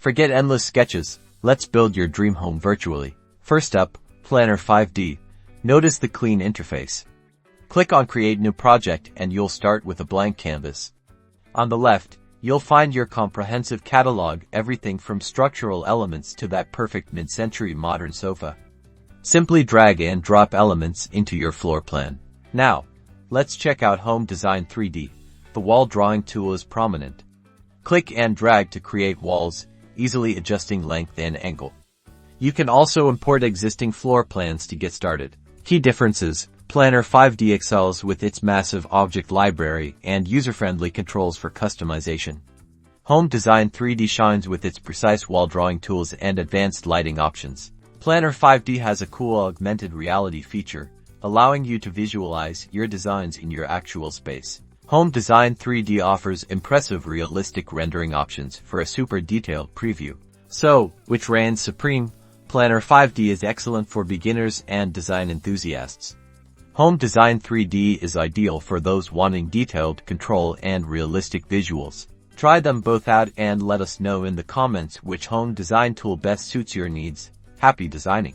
Forget endless sketches, let's build your dream home virtually. First up, Planner 5D. Notice the clean interface. Click on Create New Project and you'll start with a blank canvas. On the left, you'll find your comprehensive catalog, everything from structural elements to that perfect mid-century modern sofa. Simply drag and drop elements into your floor plan. Now, let's check out Home Design 3D. The wall drawing tool is prominent. Click and drag to create walls, easily adjusting length and angle. You can also import existing floor plans to get started. Key differences: Planner 5D excels with its massive object library and user-friendly controls for customization. Home Design 3D shines with its precise wall drawing tools and advanced lighting options. Planner 5D has a cool augmented reality feature, allowing you to visualize your designs in your actual space. Home Design 3D offers impressive realistic rendering options for a super detailed preview. So, which reigns supreme? Planner 5D is excellent for beginners and design enthusiasts. Home Design 3D is ideal for those wanting detailed control and realistic visuals. Try them both out and let us know in the comments which home design tool best suits your needs. Happy designing!